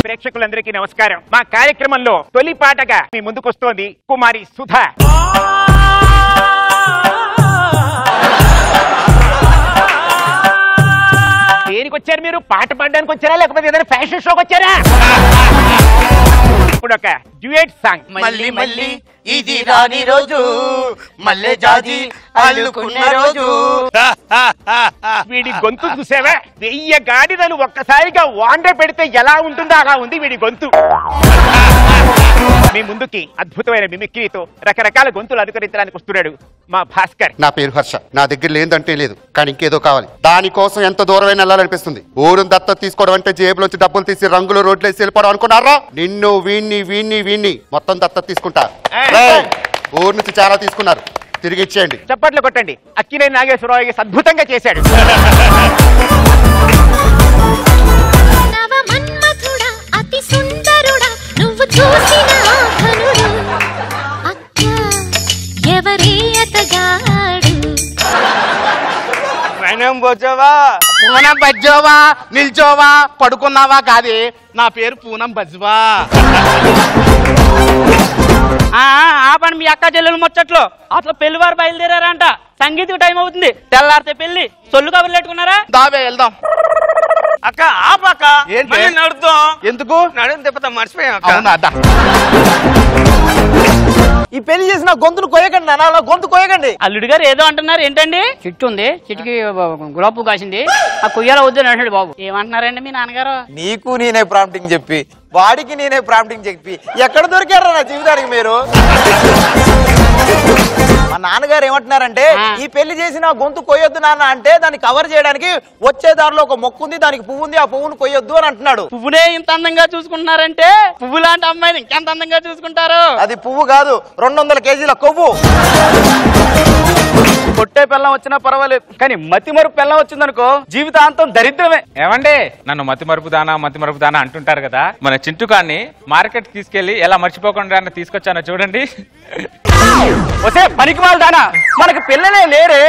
ప్రేక్షకులందరికీ నమస్కారం. మా కార్యక్రమంలో తొలి పాటగా మీ ముందుకొస్తోంది కుమారి సుధా. దేనికి వచ్చారు మీరు? పాట పాడడానికి వచ్చారా లేకపోతే ఏదైనా ఫ్యాషన్ షోకి వచ్చారా? ఇప్పుడు ఒక డ్యూయట్ సాంగ్. మళ్ళీ మళ్ళీ ఇది రాని రోజు, మళ్ళీ జాజి అల్లుకున్న రోజు. వీడి గొంతు చూసావా? 1000 గాడిదలు ఒక్కసారిగా వాండర్ పెడితే ఎలా ఉంటుందో అలా ఉంది వీడి గొంతు. మీ ముందుకి అద్భుతమైన మిమిక్రీతో రకరకాల గొంతులు అనుకరించడానికి వస్తున్నాడు మా భాస్కర్. నా పేరు హర్ష. నా దగ్గర లేదంటే లేదు, కానీ ఇంకేదో కావాలి. దానికోసం ఎంత దూరమైనా వెళ్ళాలనిపిస్తుంది. ఊరుని దత్త తీసుకోవడం అంటే జేబులోంచి డబ్బులు తీసి రంగులు రోడ్లు వేసి వెళ్ళిపోవడం అనుకున్నారా? నిన్ను వీణ్ణి మొత్తం దత్త తీసుకుంటా. ఊరు నుంచి చాలా తీసుకున్నారు, తిరిగి ఇచ్చేయండి. చప్పట్లు కొట్టండి. అక్కినేని నాగేశ్వరరావు అద్భుతంగా చేశాడు. పూనం బజ్జోవా, నిల్చోవా, పడుకున్నావా కాదే, నా పేరు పూనం బజ్వా. ఆపండి మీ అక్క చెల్లెలు ముచ్చట్లు. అట్లా పెళ్లివారు బయలుదేరారంట. సంగీతకు టైం అవుతుంది, తెల్లారితే పెళ్లి. సొల్లు కబుర్లు పెట్టుకున్నారా? దావే వెళ్దాం. అక్క ఆపక్క నడుద్దాం. ఎందుకు? నడుము తిప్పుతాం, మర్చిపోయాం. ఈ పెళ్లి చేసిన గొంతులు కొయ్యకండి నాన్న, అలా గొంతు కొయ్యకండి. అల్లుడు గారు ఏదో అంటున్నారు ఏంటండి? చెట్టు ఉంది, చెట్టుకి గులాబీ పువ్వు కాసింది, ఆ కొయ్యాల వద్దని అంటాడు బాబు. ఏమంటున్నారండి మీ నాన్నగారు? నీకు నేనే ప్రాంప్టింగ్ చెప్పి, వాడికి నేనే ప్రాంప్టింగ్ చెప్పి ఎక్కడ దొరికారా నా జీవితానికి మీరు? మా నాన్నగారు ఏమంటున్నారంటే, ఈ పెళ్లి చేసిన గొంతు కొయ్యొద్దు నాన్న అంటే దాన్ని కవర్ చేయడానికి వచ్చే దారిలో ఒక మొక్కు ఉంది, దానికి పువ్వు ఉంది, ఆ పువ్వును కొయ్యొద్దు అని అంటున్నాడు. పువ్వునే ఇంత అందంగా చూసుకుంటున్నారంటే పువ్వు లాంటి అమ్మాయిని ఇంకెంత అందంగా చూసుకుంటారు? అది పువ్వు కాదు, 200 కేజీల కొవ్వు. కొట్టే పిల్లం వచ్చినా పర్వాలేదు, కానీ మతి మరుపు పిల్లం వచ్చిందనుకో జీవితాంతం దరిద్రమే. ఏమండి, నన్ను మతి మరుపు దానా అంటుంటారు కదా. మన చింటుకాన్ని మార్కెట్ తీసుకెళ్లి ఎలా మర్చిపోకుండా తీసుకొచ్చానో చూడండి. వస్తే పనికి వాళ్ళ దానా, మనకి పిల్లలే లేరే.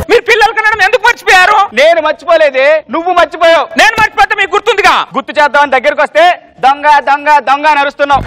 మీరు పిల్లలు కనడం ఎందుకు మర్చిపోయారు? నేను మర్చిపోలేదే, నువ్వు మర్చిపోయావు. నేను మర్చిపోతే మీకు గుర్తుందిగా. గుర్తు చేద్దామని దగ్గరకు వస్తే దొంగ దొంగ దొంగ నరుస్తున్నావు.